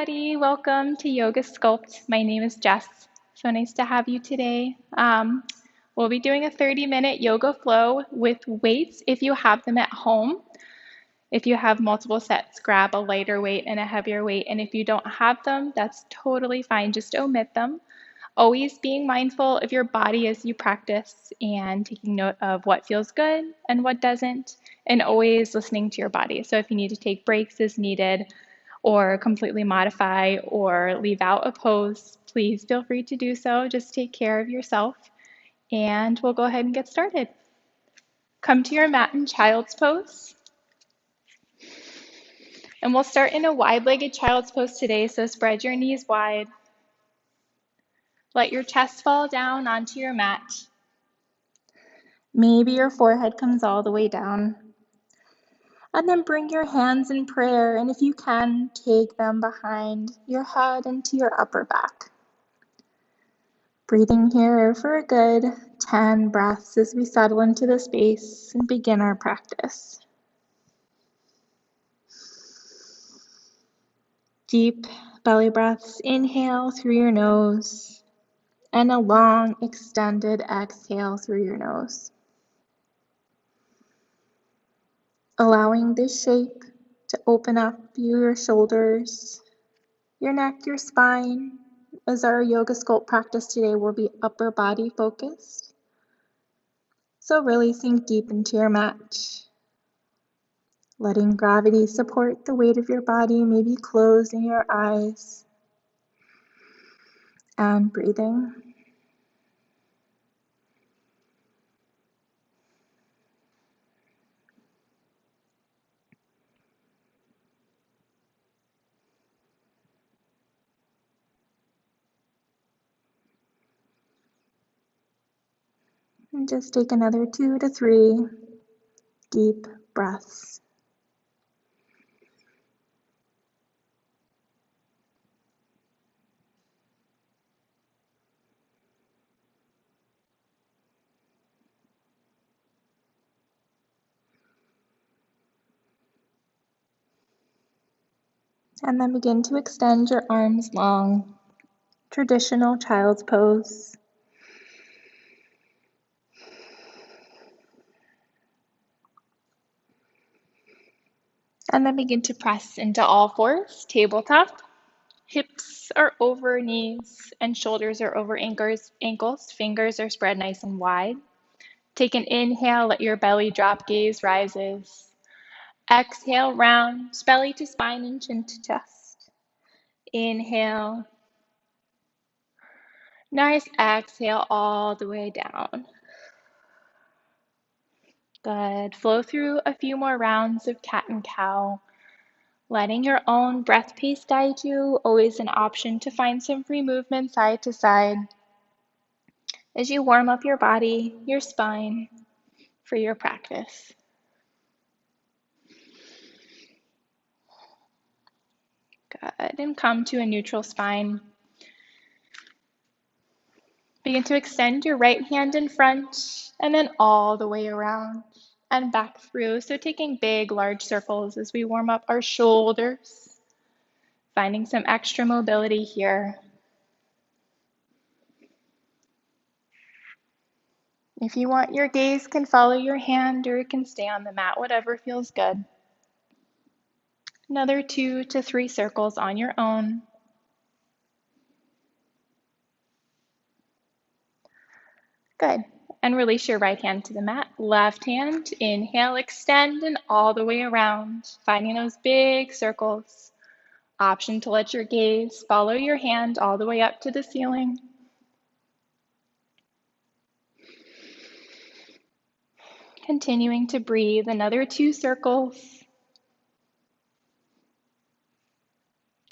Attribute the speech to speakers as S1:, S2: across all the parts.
S1: everybody. Welcome to Yoga Sculpt. My name is Jess. So nice to have you today. We'll be doing a 30-minute yoga flow with weights if you have them at home. If you have multiple sets, grab a lighter weight and a heavier weight. And if you don't have them, that's totally fine. Just omit them. Always being mindful of your body as you practice and taking note of what feels good and what doesn't, and always listening to your body. So if you need to take breaks as needed, or completely modify or leave out a pose, please feel free to do so. Just take care of yourself, and we'll go ahead and get started. Come to your mat in child's pose. And we'll start in a wide-legged child's pose today, so spread your knees wide. Let your chest fall down onto your mat. Maybe your forehead comes all the way down. And then bring your hands in prayer, and if you can, take them behind your head into your upper back. Breathing here for a good 10 breaths as we settle into the space and begin our practice. Deep belly breaths, inhale through your nose, and a long extended exhale through your nose. Allowing this shape to open up your shoulders, your neck, your spine, as our yoga sculpt practice today will be upper body focused. So really sink deep into your mat, letting gravity support the weight of your body, maybe closing your eyes and breathing. And just take another 2 to 3 deep breaths. And then begin to extend your arms long, traditional child's pose. And then begin to press into all fours, tabletop. Hips are over knees and shoulders are over ankles. Fingers are spread nice and wide. Take an inhale, let your belly drop, gaze rises. Exhale, round, belly to spine and chin to chest. Inhale. Nice exhale all the way down. Good. Flow through a few more rounds of cat and cow. Letting your own breath pace guide you, always an option to find some free movement side to side as you warm up your body, your spine for your practice. Good. And come to a neutral spine. Begin to extend your right hand in front and then all the way around and back through. So taking big, large circles as we warm up our shoulders, finding some extra mobility here. If you want, your gaze can follow your hand or it can stay on the mat, whatever feels good. Another 2 to 3 circles on your own. Good. And release your right hand to the mat. Left hand, inhale, extend, and all the way around, finding those big circles. Option to let your gaze follow your hand all the way up to the ceiling. Continuing to breathe, another 2 circles.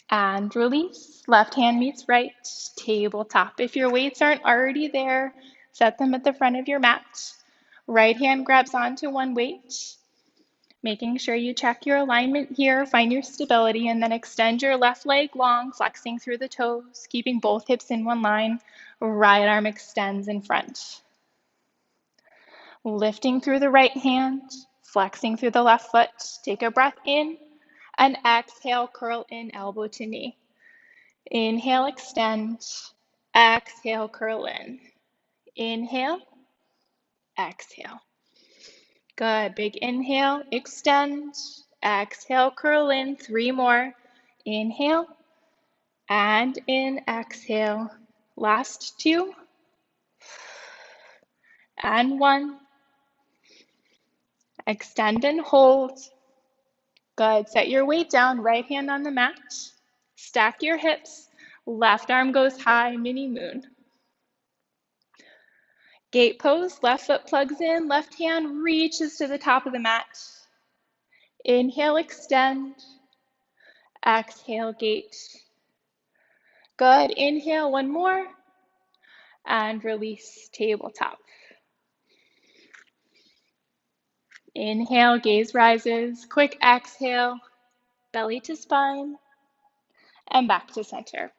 S1: And release. Left hand meets right, tabletop. If your weights aren't already there, set them at the front of your mat. Right hand grabs onto one weight, making sure you check your alignment here, find your stability, and then extend your left leg long, flexing through the toes, keeping both hips in one line. Right arm extends in front. Lifting through the right hand, flexing through the left foot. Take a breath in, and exhale, curl in, elbow to knee. Inhale, extend. Exhale, curl in. Inhale, exhale. Good. Big inhale, extend. Exhale, curl in. 3 more. Inhale and in, exhale. Last 2 and 1. Extend and hold. Good. Set your weight down, right hand on the mat. Stack your hips. Left arm goes high, mini moon. Gate pose, left foot plugs in, left hand reaches to the top of the mat. Inhale, extend. Exhale, gate. Good. Inhale, 1 more. And release, tabletop. Inhale, gaze rises. Quick exhale, belly to spine. And back to center.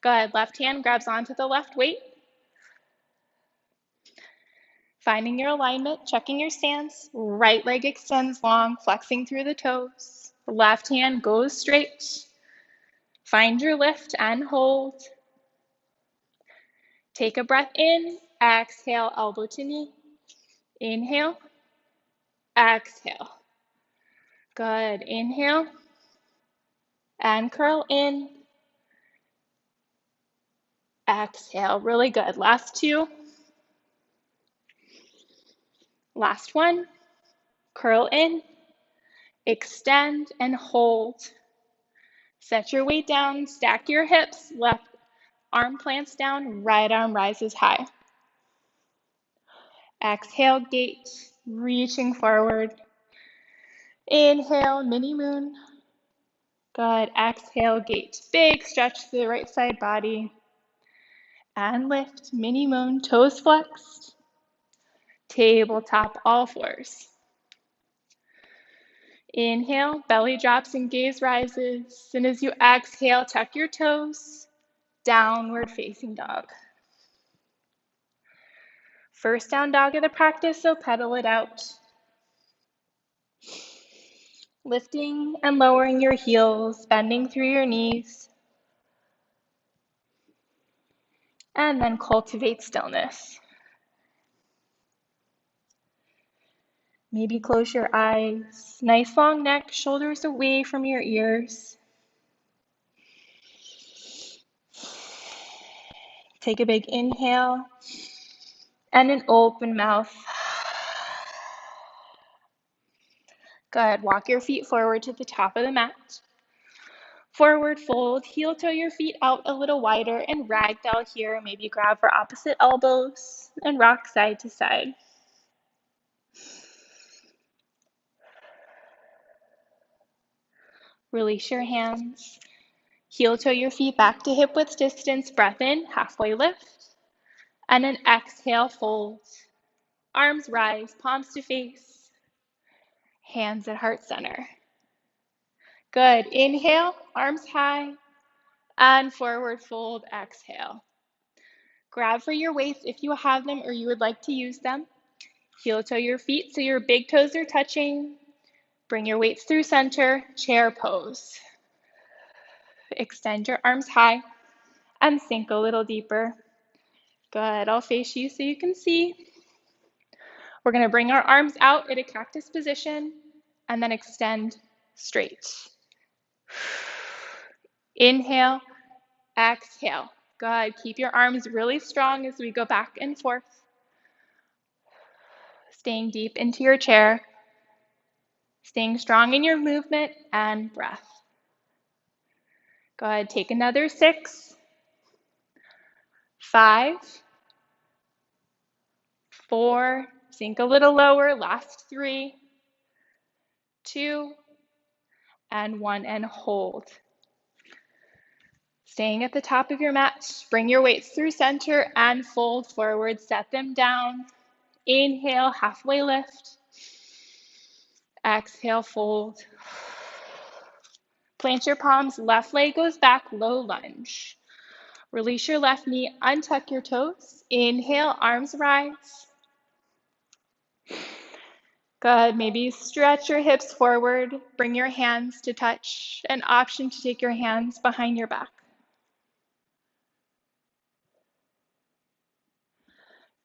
S1: Good. Left hand grabs onto the left weight. Finding your alignment, checking your stance. Right leg extends long, flexing through the toes. Left hand goes straight. Find your lift and hold. Take a breath in. Exhale, elbow to knee. Inhale. Exhale. Good. Inhale. And curl in. Exhale. Really good. Last 2. Last 1. Curl in. Extend and hold. Set your weight down. Stack your hips. Left arm plants down. Right arm rises high. Exhale, gate. Reaching forward. Inhale, mini moon. Good. Exhale, gate. Big stretch to the right side body. And lift, mini moon, toes flexed. Tabletop, all fours. Inhale, belly drops and gaze rises. And as you exhale, tuck your toes. Downward facing dog. First down dog of the practice, so pedal it out. Lifting and lowering your heels, bending through your knees. And then cultivate stillness. Maybe close your eyes. Nice long neck, shoulders away from your ears. Take a big inhale and an open mouth. Good. Walk your feet forward to the top of the mat. Forward fold, heel toe your feet out a little wider and ragdoll here. Maybe grab for opposite elbows and rock side to side. Release your hands. Heel toe your feet back to hip width distance. Breath in, halfway lift. And an exhale, fold. Arms rise, palms to face. Hands at heart center. Good. Inhale, arms high. And forward fold, exhale. Grab for your weights if you have them or you would like to use them. Heel toe your feet so your big toes are touching. Bring your weights through center, chair pose. Extend your arms high and sink a little deeper. Good. I'll face you so you can see. We're going to bring our arms out at a cactus position and then extend straight. Inhale, exhale. Good. Keep your arms really strong as we go back and forth. Staying deep into your chair. Staying strong in your movement and breath. Go ahead, take another 6, 5, 4, sink a little lower, last 3, 2, and 1, and hold. Staying at the top of your mat, bring your weights through center and fold forward, set them down. Inhale, halfway lift. Exhale, fold. Plant your palms, left leg goes back, low lunge. Release your left knee, untuck your toes. Inhale, arms rise. Good, maybe stretch your hips forward, bring your hands to touch. An option to take your hands behind your back.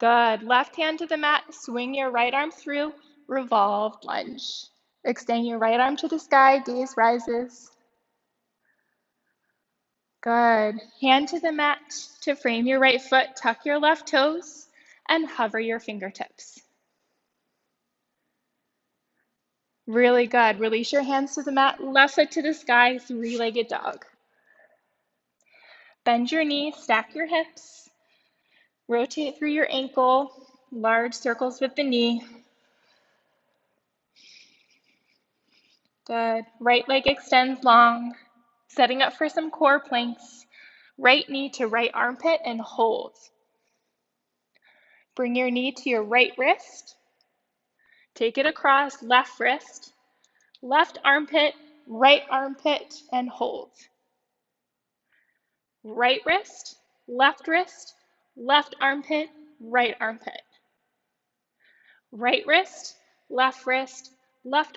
S1: Good. Left hand to the mat, swing your right arm through, revolved lunge. Extend your right arm to the sky, gaze rises. Good. Hand to the mat to frame your right foot, tuck your left toes, and hover your fingertips. Really good. Release your hands to the mat, left foot to the sky, three-legged dog. Bend your knee, stack your hips, rotate through your ankle, large circles with the knee. Good. Right leg extends long, setting up for some core planks. Right knee to right armpit and hold. Bring your knee to your right wrist. Take it across, left wrist, left armpit, and hold. Right wrist, left armpit, right armpit. Right wrist, left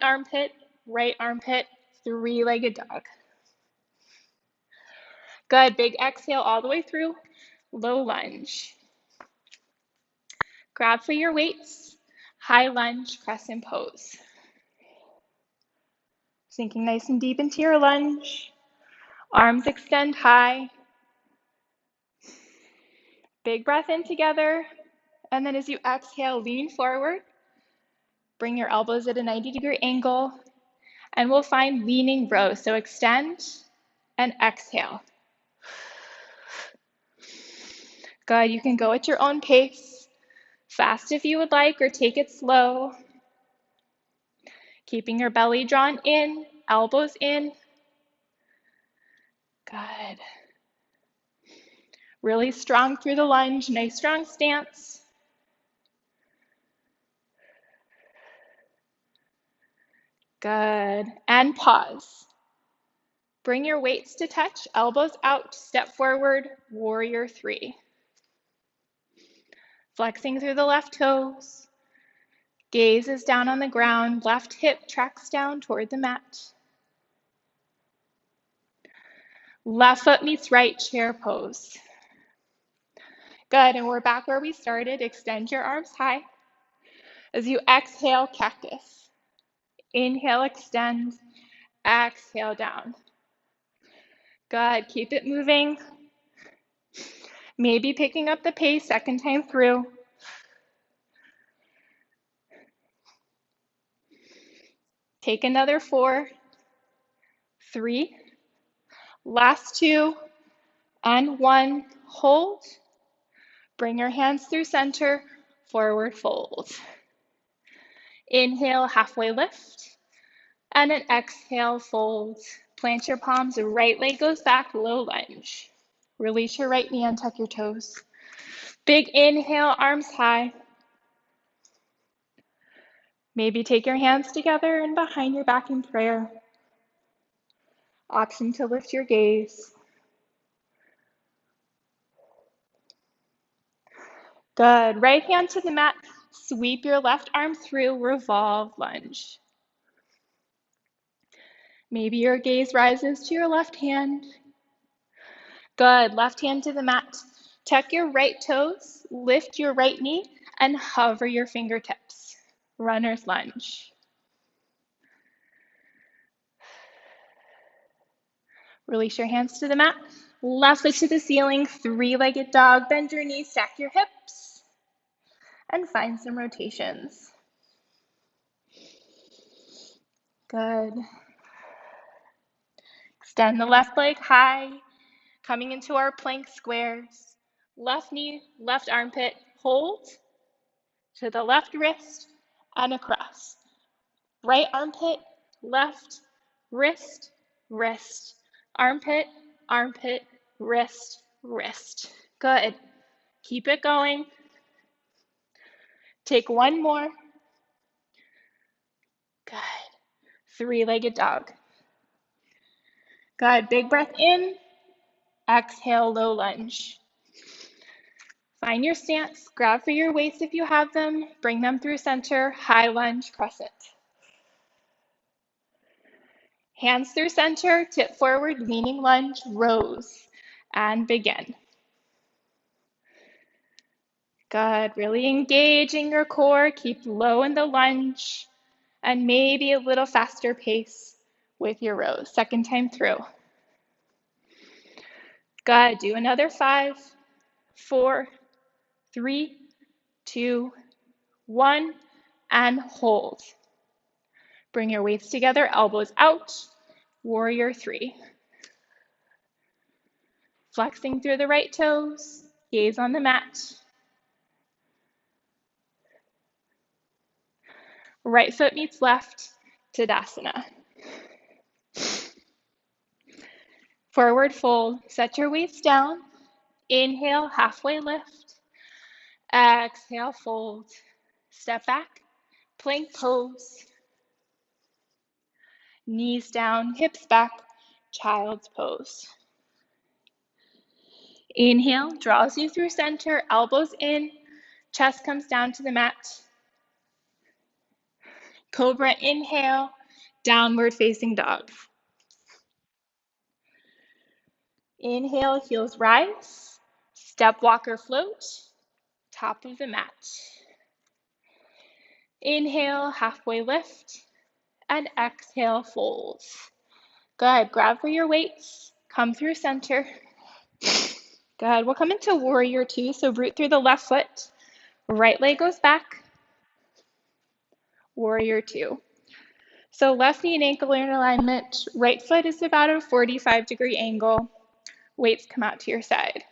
S1: armpit, right armpit, three-legged dog. Good, big exhale all the way through, low lunge. Grab for your weights, high lunge, crescent pose. Sinking nice and deep into your lunge. Arms extend high. Big breath in together. And then as you exhale, lean forward. Bring your elbows at a 90-degree angle. And we'll find leaning row. So extend and exhale. Good, you can go at your own pace. Fast if you would like, or take it slow. Keeping your belly drawn in, elbows in. Good. Really strong through the lunge, nice strong stance. Good, and pause. Bring your weights to touch, elbows out, step forward, warrior three. Flexing through the left toes. Gaze is down on the ground, left hip tracks down toward the mat. Left foot meets right, chair pose. Good, and we're back where we started. Extend your arms high. As you exhale, cactus. Inhale, extend. Exhale, down. Good, keep it moving. Maybe picking up the pace second time through. Take another 4, 3, last 2, and 1. Hold. Bring your hands through center, forward fold. Inhale, halfway lift, and an exhale, fold. Plant your palms, right leg goes back, low lunge. Release your right knee and tuck your toes. Big inhale, arms high. Maybe take your hands together and behind your back in prayer. Option to lift your gaze. Good. Right hand to the mat. Sweep your left arm through, revolve lunge. Maybe your gaze rises to your left hand. Good. Left hand to the mat. Tuck your right toes, lift your right knee, and hover your fingertips. Runner's lunge. Release your hands to the mat. Left foot to the ceiling, three-legged dog. Bend your knees, stack your hips, and find some rotations. Good. Extend the left leg high, coming into our plank squares. Left knee, left armpit, hold to the left wrist and across. Right armpit, left, wrist, wrist, armpit, armpit, wrist, wrist. Good. Keep it going. Take one more. Good. Three-legged dog. Good. Big breath in. Exhale, low lunge. Find your stance. Grab for your weights if you have them. Bring them through center. High lunge, crescent. Hands through center. Tip forward, leaning lunge, rose. And begin. Good, really engaging your core. Keep low in the lunge and maybe a little faster pace with your rows. Second time through. Good, do another 5, 4, 3, 2, 1, and hold. Bring your weights together, elbows out, warrior 3. Flexing through the right toes, gaze on the mat. Right foot meets left, Tadasana. Forward fold, set your weights down. Inhale, halfway lift. Exhale, fold. Step back, plank pose. Knees down, hips back, child's pose. Inhale, draws you through center, elbows in, chest comes down to the mat. Cobra, inhale, downward facing dog. Inhale, heels rise, step walker float, top of the mat. Inhale, halfway lift, and exhale, fold. Good, grab for your weights, come through center. Good, we'll come into warrior 2, so root through the left foot, right leg goes back, warrior 2. So left knee and ankle are in alignment, right foot is about a 45-degree angle, weights come out to your side.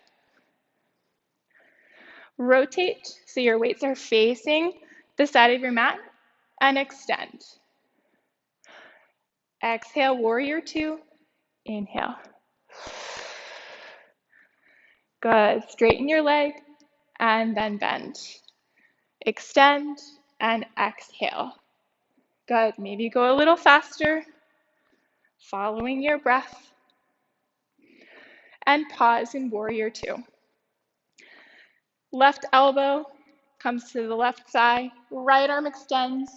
S1: Rotate so your weights are facing the side of your mat and extend. Exhale, warrior 2, inhale. Good, straighten your leg and then bend. Extend and exhale. Good, maybe go a little faster, following your breath. And pause in warrior 2. Left elbow comes to the left thigh, right arm extends,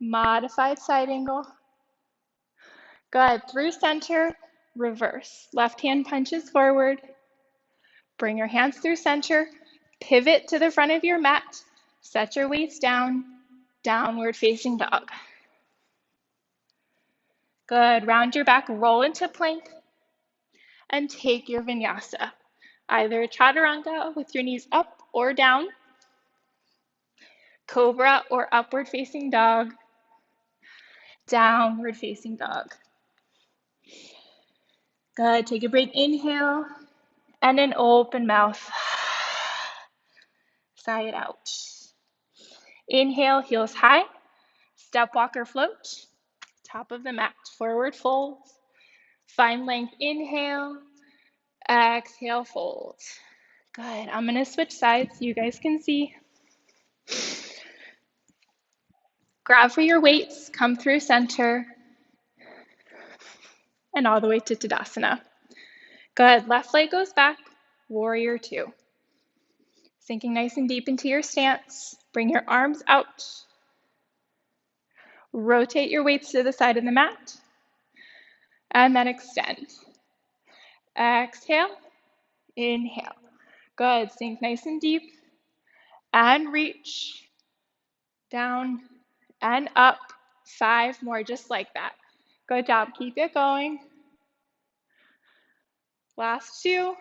S1: modified side angle. Good, through center, reverse. Left hand punches forward. Bring your hands through center, pivot to the front of your mat, set your weights down, downward facing dog. Good, round your back, roll into plank, and take your vinyasa. Either chaturanga with your knees up or down, cobra or upward facing dog, downward facing dog. Good, take a break, inhale, and an open mouth. Sigh it out. Inhale, heels high, step walker float, top of the mat, forward fold. Find length, inhale, exhale, fold. Good, I'm gonna switch sides so you guys can see. Grab for your weights, come through center, and all the way to Tadasana. Good, left leg goes back, warrior 2. Sinking nice and deep into your stance, bring your arms out. Rotate your weights to the side of the mat, and then extend. Exhale, inhale. Good, sink nice and deep, and reach, down, and up. 5 more, just like that. Good job, keep it going. Last 2,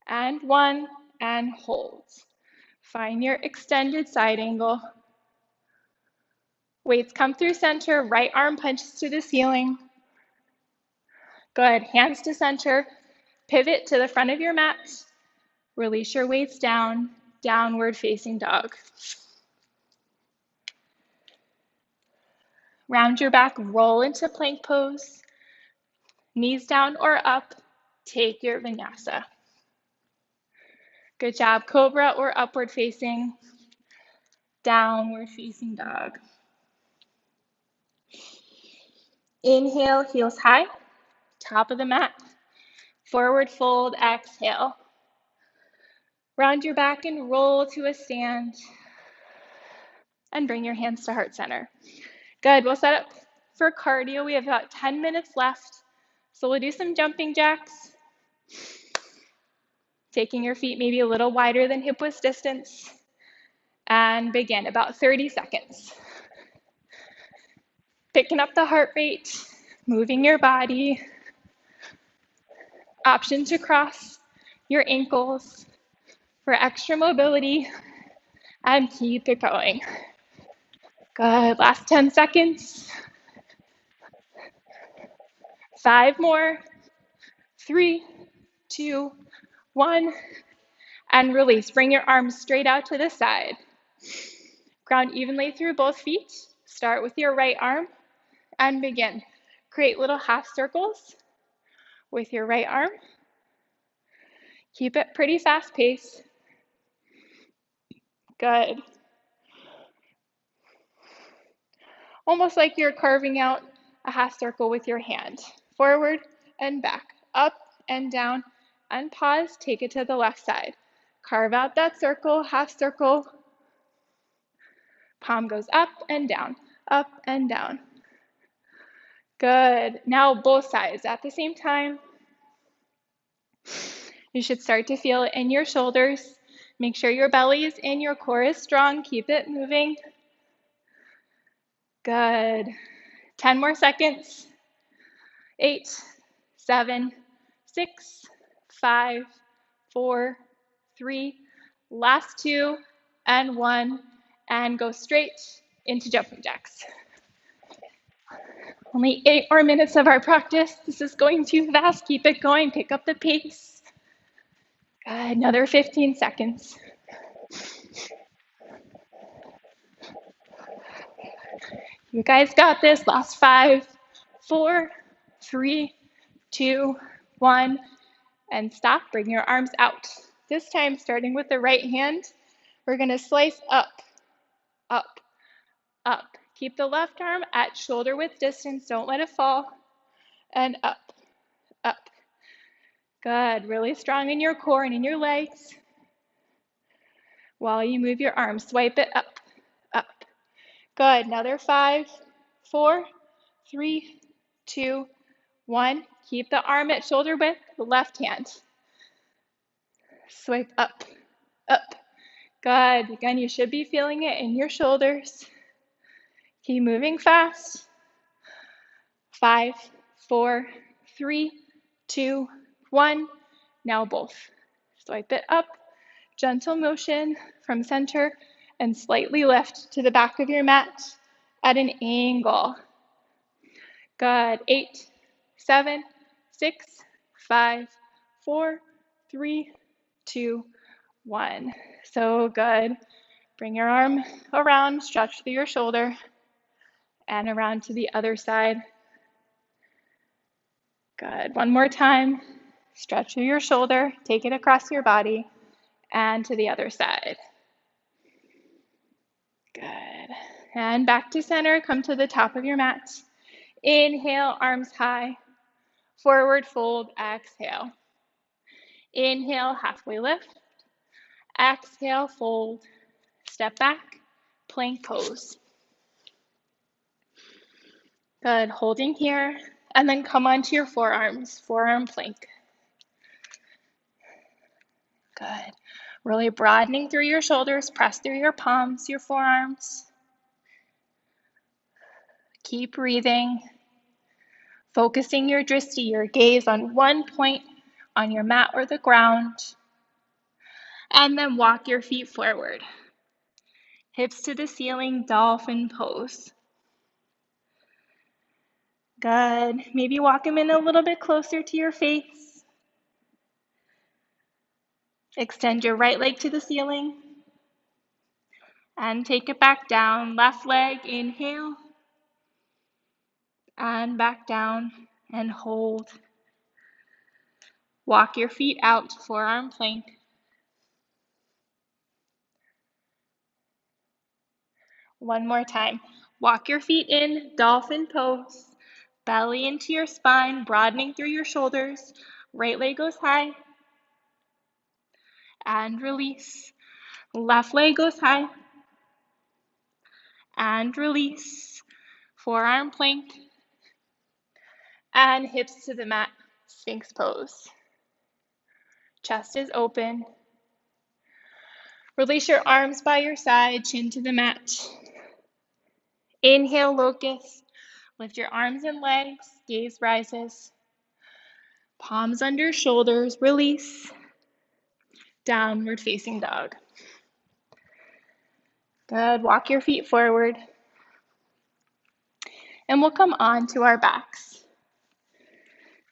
S1: and 1, and hold. Find your extended side angle. Weights come through center, right arm punches to the ceiling. Good, hands to center, pivot to the front of your mat. Release your weights down, downward facing dog. Round your back, roll into plank pose. Knees down or up, take your vinyasa. Good job, cobra or upward facing, downward facing dog. Inhale, heels high, top of the mat. Forward fold, exhale. Round your back and roll to a stand. And bring your hands to heart center. Good, we'll set up for cardio. We have about 10 minutes left. So we'll do some jumping jacks. Taking your feet maybe a little wider than hip width distance. And begin, about 30 seconds. Picking up the heart rate, moving your body. Option to cross your ankles for extra mobility, and keep it going. Good, last 10 seconds. 5 more, 3, 2, 1, and release. Bring your arms straight out to the side. Ground evenly through both feet. Start with your right arm and begin. Create little half circles with your right arm. Keep it pretty fast paced. Good. Almost like you're carving out a half circle with your hand. Forward and back, up and down, and pause, take it to the left side. Carve out that circle, half circle. Palm goes up and down, up and down. Good. Now both sides at the same time. You should start to feel it in your shoulders. Make sure your belly is in, your core is strong. Keep it moving. Good. 10 more seconds. 8, 7, 6, 5, 4, 3, last 2, and 1, and go straight into jumping jacks. Only 8 more minutes of our practice. This is going too fast. Keep it going. Pick up the pace. Good. Another 15 seconds. You guys got this. Last 5, 4, 3, 2, 1, and stop. Bring your arms out. This time, starting with the right hand, we're going to slice up, up, up. Keep the left arm at shoulder width distance. Don't let it fall. And up, up. Good. Really strong in your core and in your legs. While you move your arms, swipe it up, up. Good. Another 5, 4, 3, 2, 1. Keep the arm at shoulder width, the left hand. Swipe up, up. Good. Again, you should be feeling it in your shoulders. Keep moving fast. 5, 4, 3, 2, 1. Now both. Swipe it up. Gentle motion from center and slightly lift to the back of your mat at an angle. Good. 8, 7, 6, 5, 4, 3, 2, 1. So good. Bring your arm around, stretch through your shoulder, and around to the other side. Good. One more time. Stretch through your shoulder, take it across your body, and to the other side. Good. And back to center. Come to the top of your mat. Inhale, arms high. Forward fold, exhale. Inhale, halfway lift. Exhale, fold. Step back, plank pose. Good. Holding here. And then come onto your forearms, forearm plank. Good. Really broadening through your shoulders, press through your palms, your forearms. Keep breathing. Focusing your drishti, your gaze on one point on your mat or the ground. And then walk your feet forward. Hips to the ceiling, dolphin pose. Good. Maybe walk them in a little bit closer to your face. Extend your right leg to the ceiling. And take it back down. Left leg, inhale. And back down and hold. Walk your feet out, forearm plank. One more time. Walk your feet in, dolphin pose. Belly into your spine, broadening through your shoulders. Right leg goes high. And release. Left leg goes high. And release. Forearm plank. And hips to the mat, Sphinx pose. Chest is open. Release your arms by your side, chin to the mat. Inhale, locust. Lift your arms and legs, gaze rises. Palms under shoulders, release. Downward facing dog. Good, walk your feet forward. And we'll come on to our backs.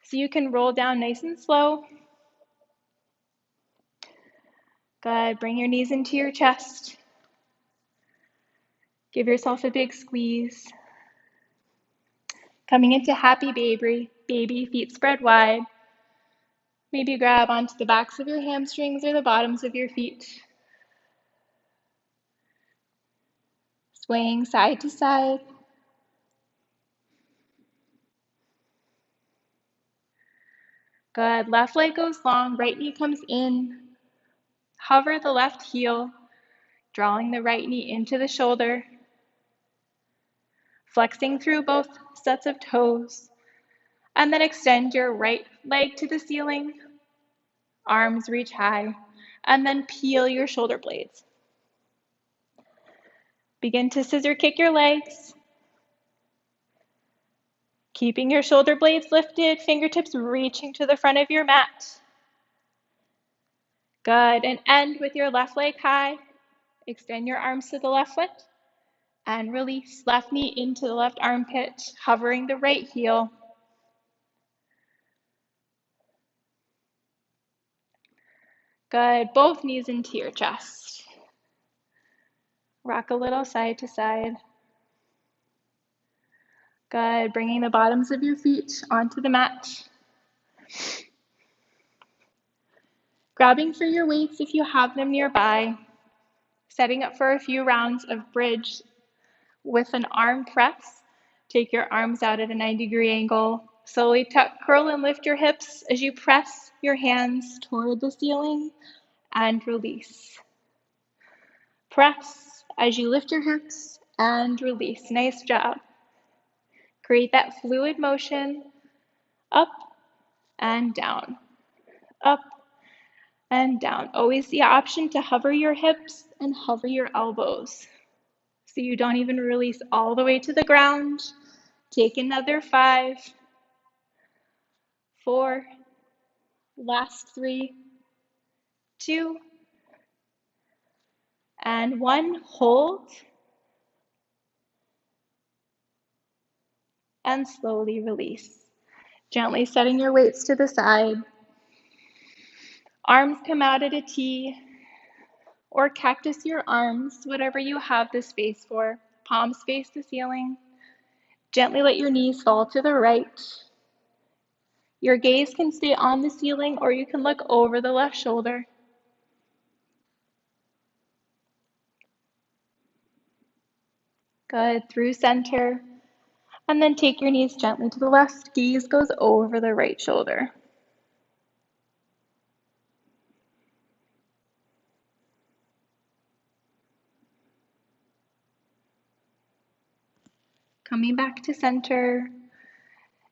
S1: So you can roll down nice and slow. Good, bring your knees into your chest. Give yourself a big squeeze. Coming into happy baby, feet spread wide. Maybe grab onto the backs of your hamstrings or the bottoms of your feet. Swaying side to side. Good, left leg goes long, right knee comes in. Hover the left heel, drawing the right knee into the shoulder. Flexing through both sets of toes. And then extend your right leg to the ceiling. Arms reach high. And then peel your shoulder blades. Begin to scissor kick your legs. Keeping your shoulder blades lifted, fingertips reaching to the front of your mat. Good, and end with your left leg high. Extend your arms to the left foot. And release, left knee into the left armpit, hovering the right heel. Good, both knees into your chest. Rock a little side to side. Good, bringing the bottoms of your feet onto the mat. Grabbing for your weights if you have them nearby. Setting up for a few rounds of bridge with an arm press. Take your arms out at a 90-degree angle. Slowly tuck, curl, and lift your hips as you press your hands toward the ceiling and release. Press as you lift your hips and release. Nice job. Create that fluid motion, up and down, up and down. Always the option to hover your hips and hover your elbows. So you don't even release all the way to the ground. Take another 5, 4, last 3, 2, and 1. Hold. And slowly release. Gently setting your weights to the side. Arms come out at a T, or cactus your arms, whatever you have the space for. Palms face the ceiling. Gently let your knees fall to the right. Your gaze can stay on the ceiling, or you can look over the left shoulder. Good, through center. And then take your knees gently to the left. Gaze goes over the right shoulder. Coming back to center.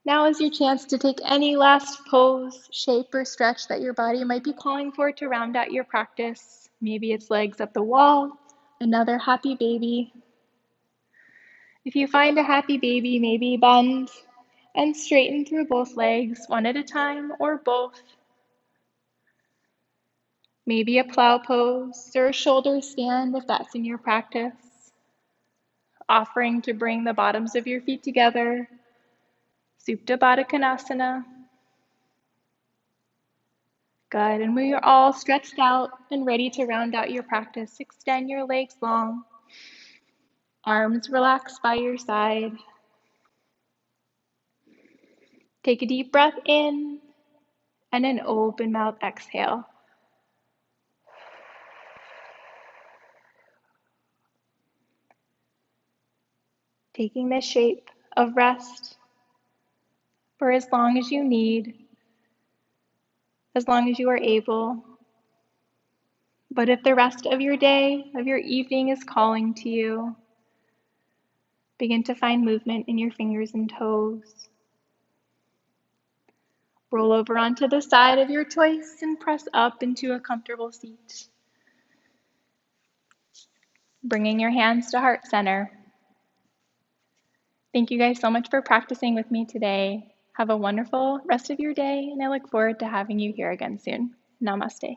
S1: Now is your chance to take any last pose, shape, or stretch that your body might be calling for to round out your practice. Maybe it's legs up the wall, another happy baby. If you find a happy baby, maybe bend and straighten through both legs, one at a time or both. Maybe a plow pose or a shoulder stand if that's in your practice. Offering to bring the bottoms of your feet together. Supta Baddha Konasana. Good, and when you're all stretched out and ready to round out your practice, extend your legs long. Arms relax by your side. Take a deep breath in and an open mouth exhale. Taking the shape of rest for as long as you need, as long as you are able. But if the rest of your day, of your evening is calling to you, begin to find movement in your fingers and toes. Roll over onto the side of your choice and press up into a comfortable seat. Bringing your hands to heart center. Thank you guys so much for practicing with me today. Have a wonderful rest of your day, and I look forward to having you here again soon. Namaste.